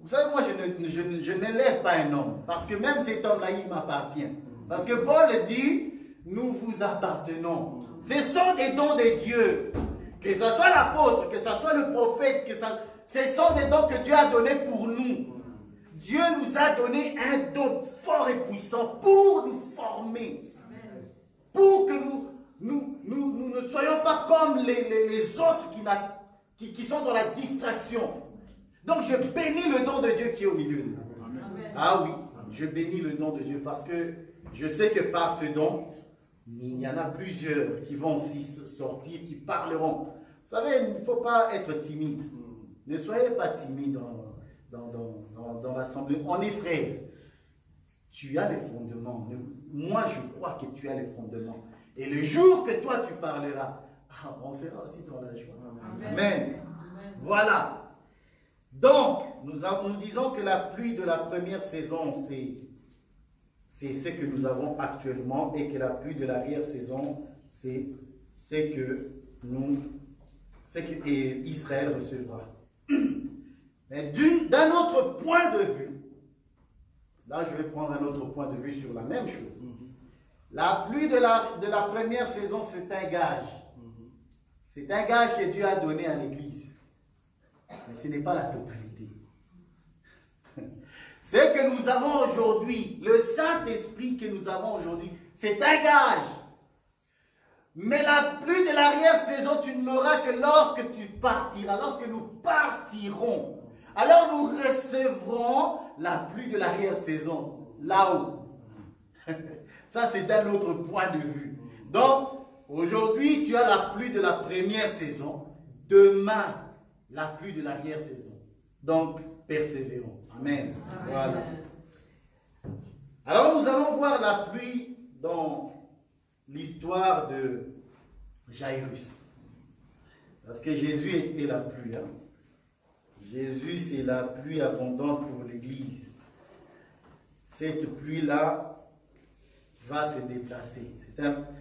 Vous savez, moi, je n'élève pas un homme. Parce que même cet homme-là, il m'appartient. Parce que Paul dit, nous vous appartenons. Ce sont des dons de Dieu. Que ce soit l'apôtre, que ce soit le prophète, ce sont des dons que Dieu a donnés pour nous. Dieu nous a donné un don fort et puissant pour nous former. Pour que nous ne soyons pas comme les autres qui sont dans la distraction. Donc je bénis le don de Dieu qui est au milieu de nous. Ah oui, je bénis le don de Dieu parce que je sais que par ce don, il y en a plusieurs qui vont aussi sortir, qui parleront. Vous savez, il ne faut pas être timide. Ne soyez pas timide dans l'assemblée. On est frères. Tu as les fondements. Moi, je crois que tu as les fondements. Et le jour que toi, tu parleras, on sera aussi dans la joie. Amen. Amen. Voilà. Donc, nous disons que la pluie de la première saison, c'est ce que nous avons actuellement, et que la pluie de l'arrière-saison, c'est ce que Israël recevra. Mais d'un autre point de vue, là je vais prendre un autre point de vue sur la même chose. La pluie de la première saison, c'est un gage. C'est un gage que Dieu a donné à l'Église. Mais ce n'est pas la totalité. Ce que nous avons aujourd'hui, le Saint-Esprit que nous avons aujourd'hui, c'est un gage. Mais la pluie de l'arrière-saison, tu ne l'auras que lorsque tu partiras, lorsque nous partirons. Alors nous recevrons la pluie de l'arrière-saison, là-haut. Ça, c'est d'un autre point de vue. Donc, aujourd'hui, tu as la pluie de la première saison. Demain, la pluie de l'arrière-saison. Donc, persévérons. Amen. Amen. Voilà. Alors, nous allons voir la pluie dans l'histoire de Jairus. Parce que Jésus était la pluie. Hein? Jésus, c'est la pluie abondante pour l'Église. Cette pluie-là va se déplacer.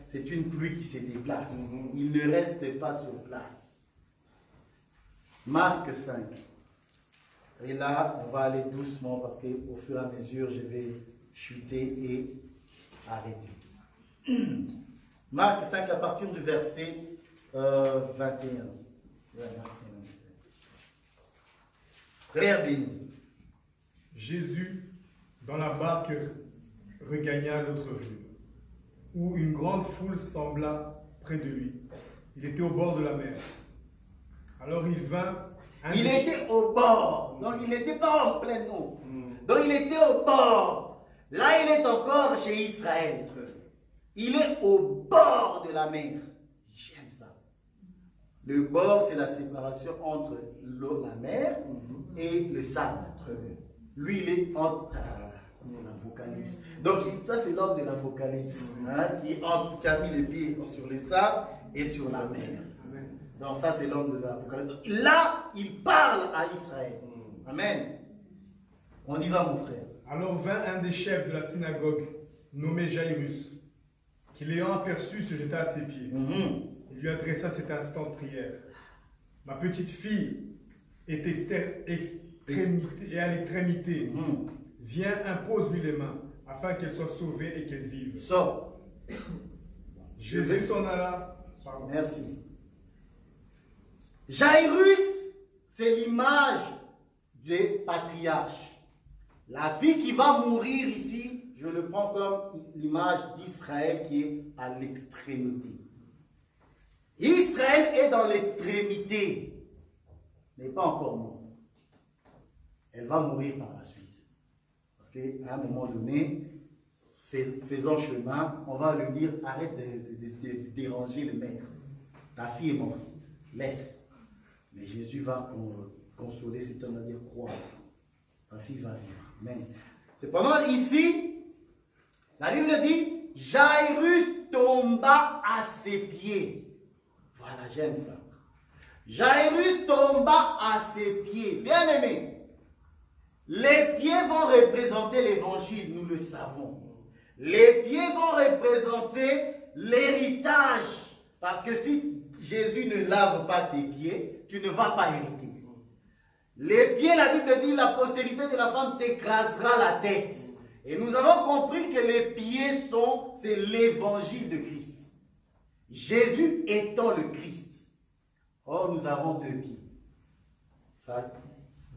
C'est une pluie qui se déplace. Il ne reste pas sur place. Marc 5. Et là, on va aller doucement parce qu'au fur et à mesure, je vais chuter et arrêter. Marc 5, à partir du verset 21. Frère béni. Jésus, dans la barque, regagna l'autre rive, où une grande foule sembla près de lui. Il était au bord de la mer. Alors il vint... Il était au bord. Donc il n'était pas en pleine eau. Donc il était au bord. Là, il est encore chez Israël. Il est au bord de la mer. J'aime ça. Le bord, c'est la séparation entre l'eau, la mer, et le sable. Lui, il est entre... c'est l'Apocalypse. Donc ça, c'est l'homme de l'Apocalypse. Qui a mis les pieds sur les sables et sur la mer. Donc ça, c'est l'homme de l'Apocalypse. Là, il parle à Israël. Amen. On y va, mon frère. Alors vint un des chefs de la synagogue, nommé Jairus, qui l'ayant aperçu se jeta à ses pieds. Il lui adressa cet instant de prière. Ma petite fille est à l'extrémité. Viens, impose-lui les mains, afin qu'elle soit sauvée et qu'elle vive. Sors. Jésus s'en alla. Pardon. Merci. Jairus, c'est l'image des patriarches. La fille qui va mourir ici, je le prends comme l'image d'Israël qui est à l'extrémité. Israël est dans l'extrémité, n'est pas encore mort. Elle va mourir par la suite. Parce qu'à un moment donné, faisant chemin, on va lui dire, arrête de déranger le maître. Ta fille est morte, laisse. Mais Jésus va consoler cet homme, va dire, crois, ta fille va vivre. Amen. Cependant, ici, la Bible dit, Jairus tomba à ses pieds. Voilà, j'aime ça. Jairus tomba à ses pieds. Bien aimé, les pieds vont représenter l'évangile, nous le savons. Les pieds vont représenter l'héritage. Parce que si Jésus ne lave pas tes pieds, tu ne vas pas hériter. Les pieds, la Bible dit, la postérité de la femme t'écrasera la tête. Et nous avons compris que les pieds c'est l'évangile de Christ. Jésus étant le Christ. Or, nous avons deux pieds.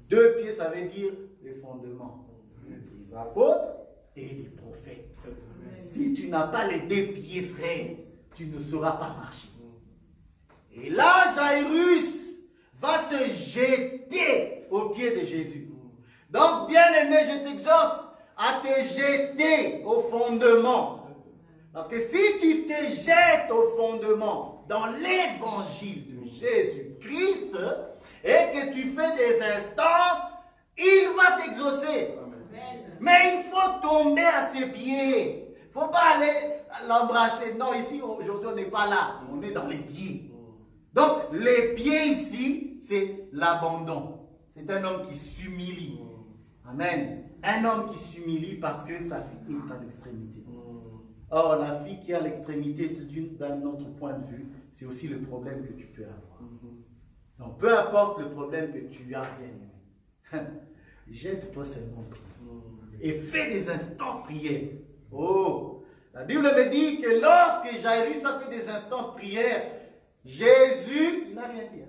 Deux pieds, ça veut dire les fondements. Des apôtres et des prophètes. Si tu n'as pas les deux pieds, frère, tu ne sauras pas marcher. Et là, Jairus va se jeter aux pieds de Jésus. Donc, bien aimé, je t'exhorte à te jeter au fondement. Parce que si tu te jettes au fondement dans l'évangile de Jésus-Christ et que tu fais des instants, il va t'exaucer. Mais il faut tomber à ses pieds. Il ne faut pas aller l'embrasser. Non, ici, aujourd'hui, on n'est pas là. On est dans les pieds. Donc, les pieds ici, c'est l'abandon. C'est un homme qui s'humilie. Amen. Un homme qui s'humilie parce que sa fille est à l'extrémité. Or, la fille qui est à l'extrémité d'un autre point de vue, c'est aussi le problème que tu peux avoir. Donc, peu importe le problème que tu as, bien aimé, jette-toi seulement et fais des instants de prière. Oh, la Bible me dit que lorsque Jairus a fait des instants de prière, Jésus, il n'a rien dit.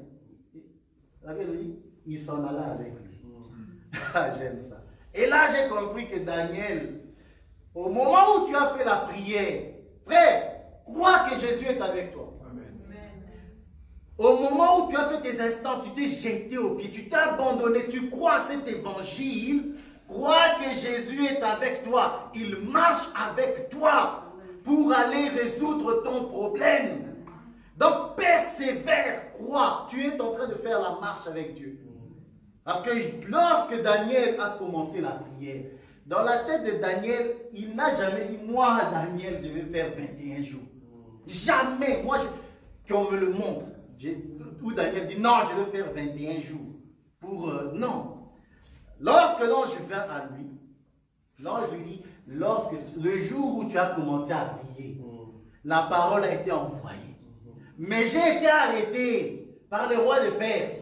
La Bible dit, il s'en alla avec lui. J'aime ça. Et là, j'ai compris que Daniel, au moment où tu as fait la prière, frère, crois que Jésus est avec toi. Amen. Au moment où tu as fait tes instants, tu t'es jeté aux pieds, tu t'es abandonné, tu crois à cet évangile, crois que Jésus est avec toi. Il marche avec toi pour aller résoudre ton problème. Donc, persévère, crois. Tu es en train de faire la marche avec Dieu. Parce que lorsque Daniel a commencé la prière, dans la tête de Daniel, il n'a jamais dit, moi, Daniel, je vais faire 21 jours. Jamais. Moi, qu'on me le montre. Où Daniel dit, non, je vais faire 21 jours. Non. Lorsque l'ange vient à lui, l'ange lui dit, le jour où tu as commencé à prier, la parole a été envoyée. Mais j'ai été arrêté par le roi de Perse.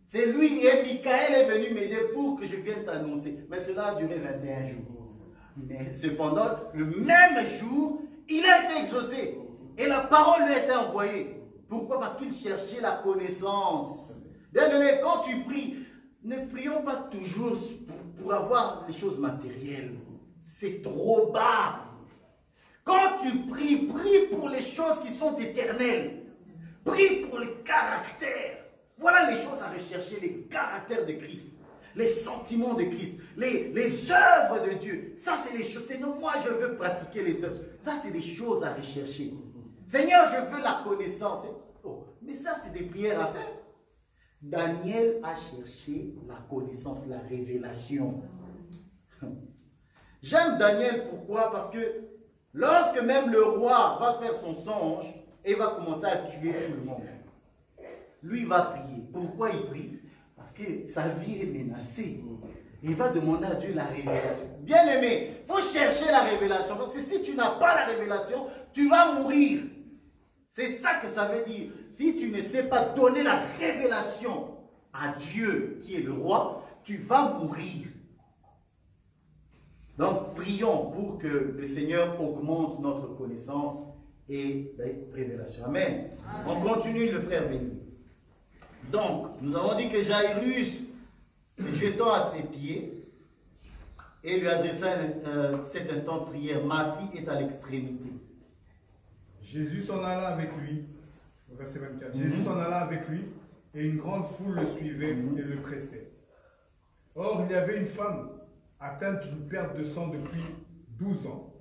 C'est lui et Michael est venu m'aider pour que je vienne t'annoncer. Mais cela a duré 21 jours. Mais cependant, le même jour, il a été exaucé. Et la parole lui a été envoyée. Pourquoi? Parce qu'il cherchait la connaissance. Bien aimé, quand tu pries, ne prions pas toujours pour avoir les choses matérielles. C'est trop bas. Quand tu pries, prie pour les choses qui sont éternelles. Prie pour le caractère. Voilà les choses à rechercher, les caractères de Christ, les sentiments de Christ, les œuvres de Dieu. Ça, c'est les choses. Seigneur, moi, je veux pratiquer les œuvres. Ça, c'est des choses à rechercher. Seigneur, je veux la connaissance. Oh, mais ça, c'est des prières à faire. Daniel a cherché la connaissance, la révélation. J'aime Daniel, pourquoi? Parce que lorsque même le roi va faire son songe et va commencer à tuer tout le monde, lui va prier. Pourquoi il prie? Parce que sa vie est menacée. Il va demander à Dieu la révélation. Bien aimé, il faut chercher la révélation. Parce que si tu n'as pas la révélation, tu vas mourir. C'est ça que ça veut dire. Si tu ne sais pas donner la révélation à Dieu qui est le roi, tu vas mourir. Donc prions pour que le Seigneur augmente notre connaissance et la révélation. Amen. On continue le frère béni. Donc, nous avons dit que Jairus, se jetant à ses pieds, et lui adressa cet instant de prière, ma fille est à l'extrémité. Jésus s'en alla avec lui, au verset 24, Jésus s'en alla avec lui, et une grande foule le suivait et le pressait. Or, il y avait une femme atteinte d'une perte de sang depuis 12 ans.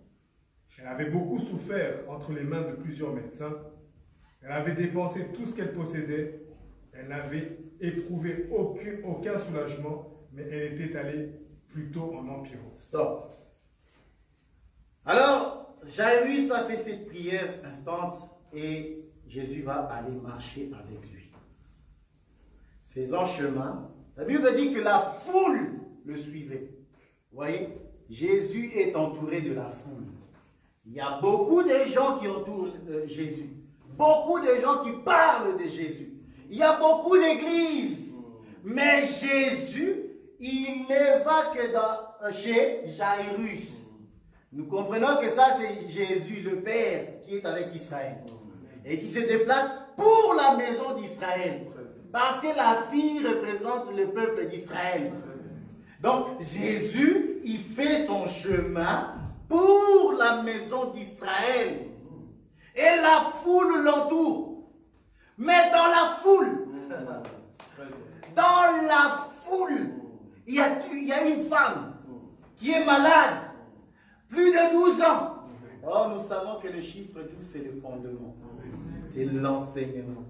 Elle avait beaucoup souffert entre les mains de plusieurs médecins. Elle avait dépensé tout ce qu'elle possédait. Elle n'avait éprouvé aucun soulagement, mais elle était allée plutôt en empirant. Stop. Alors, Jairus a fait cette prière instante et Jésus va aller marcher avec lui. Faisant chemin, la Bible dit que la foule le suivait. Vous voyez, Jésus est entouré de la foule. Il y a beaucoup de gens qui entourent Jésus. Beaucoup de gens qui parlent de Jésus. Il y a beaucoup d'églises. Mais Jésus, il ne va que chez Jairus. Nous comprenons que ça, c'est Jésus, le Père, qui est avec Israël. Et qui se déplace pour la maison d'Israël. Parce que la fille représente le peuple d'Israël. Donc, Jésus, il fait son chemin pour la maison d'Israël. Et la foule l'entoure. Mais dans la foule, il y a une femme qui est malade, plus de 12 ans. Oh, nous savons que le chiffre 12, c'est le fondement. C'est l'enseignement.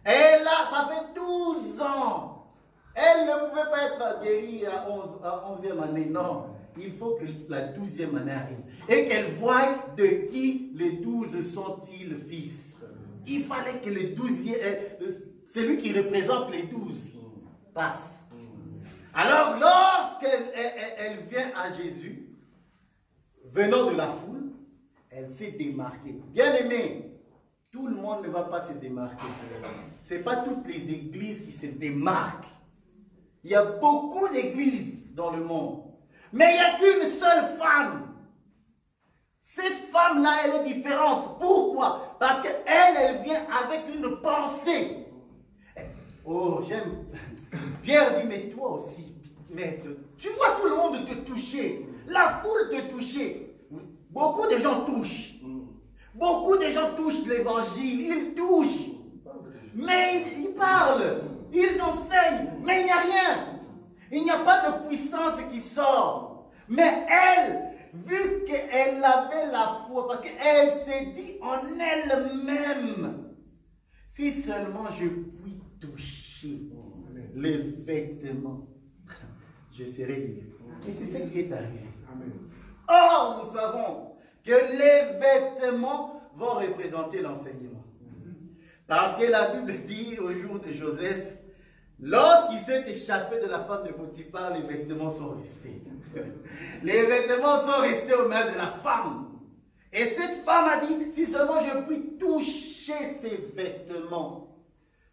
Et là, ça fait 12 ans. Elle ne pouvait pas être guérie à 11e année, non. Il faut que la 12e année arrive. Et qu'elle voie de qui les 12 sont-ils fils. Il fallait que le 12e, celui qui représente les 12, passe. Alors, lorsqu'elle vient à Jésus, venant de la foule, elle s'est démarquée. Bien aimé, tout le monde ne va pas se démarquer. Ce n'est pas toutes les églises qui se démarquent. Il y a beaucoup d'églises dans le monde. Mais il n'y a qu'une seule femme. Cette femme-là, elle est différente. Pourquoi? Parce qu'elle vient avec une pensée. Oh, j'aime. Pierre dit, mais toi aussi, maître, tu vois tout le monde te toucher. La foule te toucher. Beaucoup de gens touchent. Beaucoup de gens touchent l'évangile. Ils touchent. Mais ils parlent. Ils enseignent. Mais il n'y a rien. Il n'y a pas de puissance qui sort. Mais elle, vu qu'elle avait la foi, parce qu'elle s'est dit en elle-même, si seulement je puis toucher les vêtements, je serai libre. Et c'est ce qui est arrivé. Or, nous savons que les vêtements vont représenter l'enseignement. Parce que la Bible dit au jour de Joseph, lorsqu'il s'est échappé de la femme de Potiphar, les vêtements sont restés. Les vêtements sont restés aux mains de la femme. Et cette femme a dit, si seulement je puis toucher ces vêtements.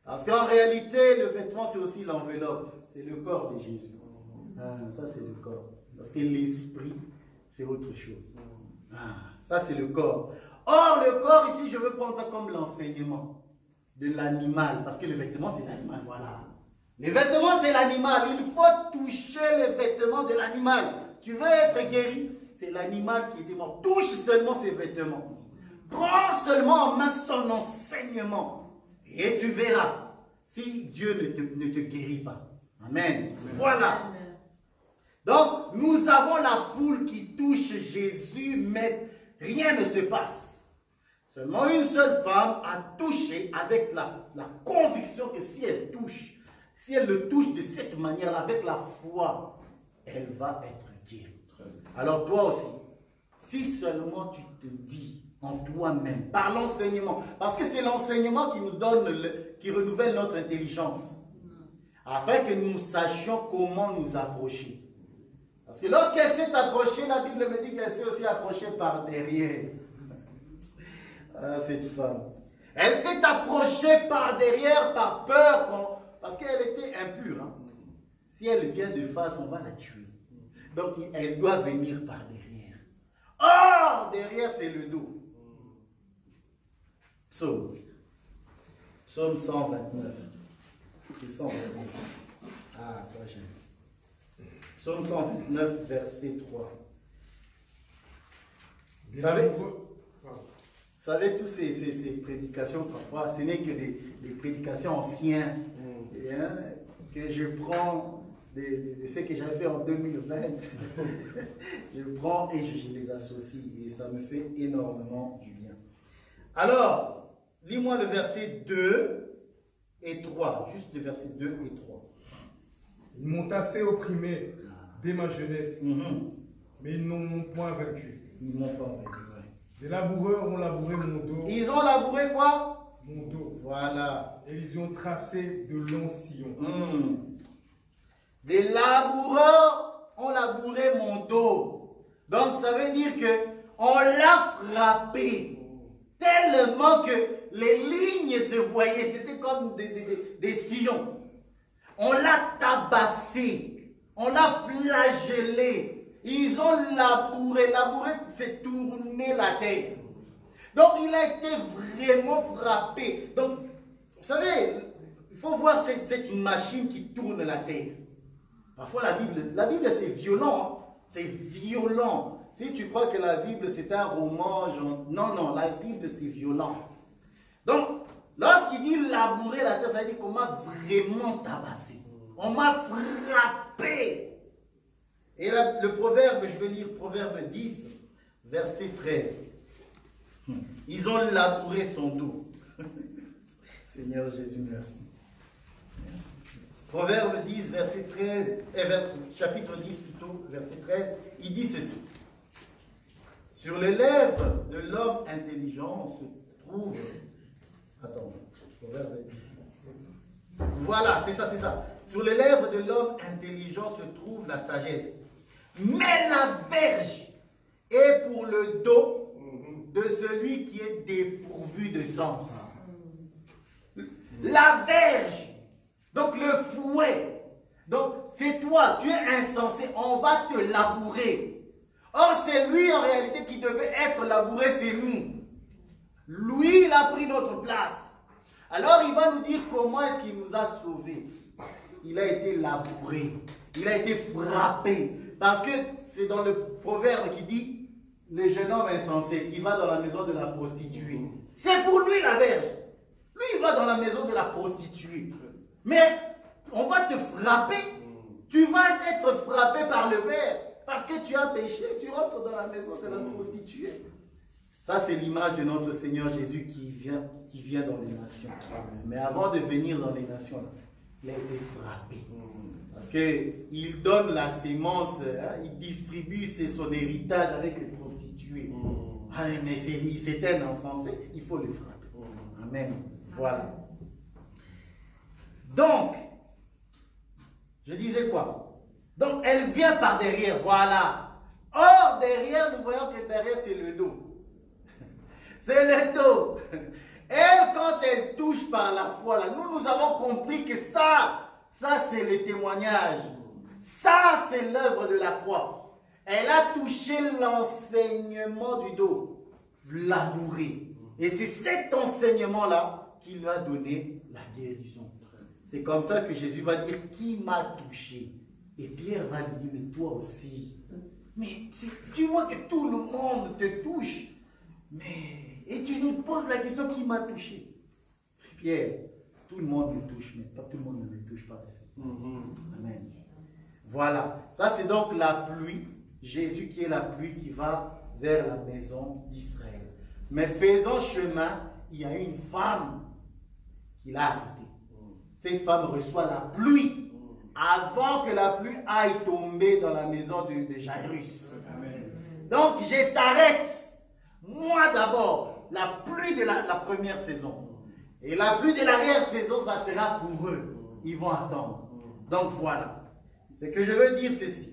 Parce qu'en réalité, le vêtement, c'est aussi l'enveloppe. C'est le corps de Jésus. Ah, ça, c'est le corps. Parce que l'esprit, c'est autre chose. Ah, ça, c'est le corps. Or, le corps, ici, je veux prendre ça comme l'enseignement de l'animal. Parce que le vêtement, c'est l'animal. Voilà. Les vêtements, c'est l'animal. Il faut toucher les vêtements de l'animal. Tu veux être guéri, c'est l'animal qui est mort. Touche seulement ses vêtements. Prends seulement en main son enseignement. Et tu verras si Dieu ne te guérit pas. Amen. Voilà. Donc, nous avons la foule qui touche Jésus, mais rien ne se passe. Seulement une seule femme a touché avec la conviction que si elle touche, si elle le touche de cette manière, avec la foi, elle va être guérie. Alors toi aussi, si seulement tu te dis en toi-même, par l'enseignement, parce que c'est l'enseignement qui nous donne, qui renouvelle notre intelligence, afin que nous sachions comment nous approcher. Parce que lorsqu'elle s'est approchée, la Bible me dit qu'elle s'est aussi approchée par derrière. Ah, cette femme. Elle s'est approchée par derrière, par peur, parce qu'elle était impure. Hein. Si elle vient de face, on va la tuer. Donc, elle doit venir par derrière. Or, derrière, c'est le dos. Psaume 129. C'est 129. Ah, ça j'aime. Psaume 129, verset 3. Vous savez, toutes ces prédications, parfois, ce n'est que des prédications anciennes, hein, que je prends de ce que j'avais fait en 2020. Je prends et je les associe, et ça me fait énormément du bien. Alors, lis-moi le verset 2 et 3, juste le verset 2 et 3. Ils m'ont assez opprimé dès ma jeunesse, mais ils n'ont point vaincu. Ils m'ont pas vaincu. Les laboureurs ont labouré mon dos. Ils ont labouré quoi? Mon dos. Voilà. Et ils y ont tracé de longs sillons. Des laboureurs ont labouré mon dos. Donc ça veut dire que on l'a frappé tellement que les lignes se voyaient. C'était comme des sillons. On l'a tabassé. On l'a flagellé. Ils ont labouré. Labourer, c'est tourner la terre. Donc, il a été vraiment frappé. Donc, vous savez, il faut voir cette machine qui tourne la terre. Parfois, la Bible c'est violent. Hein? C'est violent. Si tu crois que la Bible, c'est un roman, genre, non, la Bible, c'est violent. Donc, lorsqu'il dit labourer la terre, ça veut dire qu'on m'a vraiment tabassé. On m'a frappé. Et là, le proverbe, je vais lire Proverbe 10, verset 13. Ils ont labouré son dos. Seigneur Jésus, merci. Merci. Proverbe 10, verset 13, chapitre 10 plutôt, verset 13, il dit ceci. Sur les lèvres de l'homme intelligent se trouve... Attends, Proverbe 10. Voilà, c'est ça. Sur les lèvres de l'homme intelligent se trouve la sagesse. Mais la verge est pour le dos de celui qui est dépourvu de sens. La verge, donc le fouet, donc c'est toi, tu es insensé, on va te labourer. Or c'est lui en réalité qui devait être labouré, c'est nous. Lui, il a pris notre place. Alors il va nous dire comment est-ce qu'il nous a sauvés. Il a été labouré, il a été frappé. Parce que c'est dans le proverbe qui dit le jeune homme insensé qui va dans la maison de la prostituée. C'est pour lui la verge. Lui, il va dans la maison de la prostituée. Mais on va te frapper. Tu vas être frappé par le Père. Parce que tu as péché, tu rentres dans la maison de la prostituée. Ça, c'est l'image de notre Seigneur Jésus qui vient dans les nations. Mais avant de venir dans les nations, il a été frappé. Parce qu'il donne la sémence, hein, il distribue son héritage avec les prostituées. Ah, mais c'est un insensé, il faut le frapper. Amen. Voilà. Donc, je disais quoi? Donc, elle vient par derrière, voilà. Or, derrière, nous voyons que derrière, c'est le dos. C'est le dos. Elle, quand elle touche par la foi, là, nous avons compris que ça c'est le témoignage. Ça, c'est l'œuvre de la croix. Elle a touché l'enseignement du dos, labouré. Et c'est cet enseignement-là qui lui a donné la guérison. C'est comme ça que Jésus va dire, qui m'a touché? Et Pierre va lui dire, mais toi aussi. Mais tu vois que tout le monde te touche. Et tu nous poses la question, qui m'a touché? Pierre, tout le monde me touche, mais pas tout le monde ne me touche pas ici. Amen. Voilà. Ça, c'est donc la pluie. Jésus qui est la pluie qui va vers la maison d'Israël. Mais faisant chemin, il y a une femme qui l'a arrêté. Cette femme reçoit la pluie avant que la pluie aille tomber dans la maison de Jairus. Amen. Donc, je t'arrête. Moi d'abord, la pluie de la première saison. Et la pluie de l'arrière-saison, ça sera pour eux. Ils vont attendre. Donc voilà. Ce que je veux dire, c'est ceci.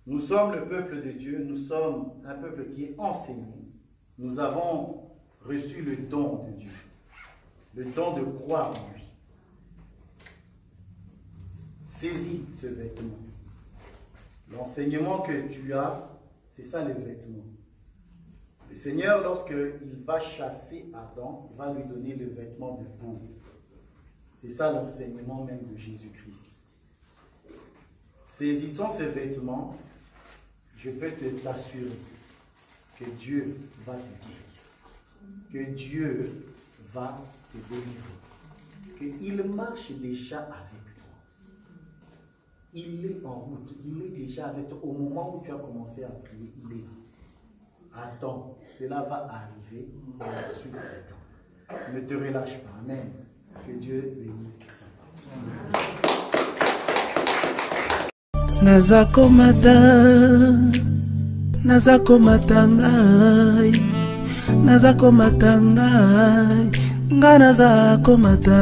Nous sommes le peuple de Dieu, nous sommes un peuple qui est enseigné. Nous avons reçu le don de Dieu, le don de croire en lui. Saisis ce vêtement. L'enseignement que tu as, c'est ça le vêtement. Le Seigneur, lorsqu'il va chasser Adam, il va lui donner le vêtement de peau. C'est ça l'enseignement même de Jésus-Christ. Saisissant ce vêtement, je peux t'assurer que Dieu va te guérir, que Dieu va te délivrer, qu'il marche déjà avec toi. Il est en route, il est déjà avec toi. Au moment où tu as commencé à prier, il est là. Attends, cela va arriver dans la suite du temps. Ne te relâche pas. Amen. Que Dieu bénisse sa parole. Nazakomata ngai, nazakomata ngai, nga nazakomata.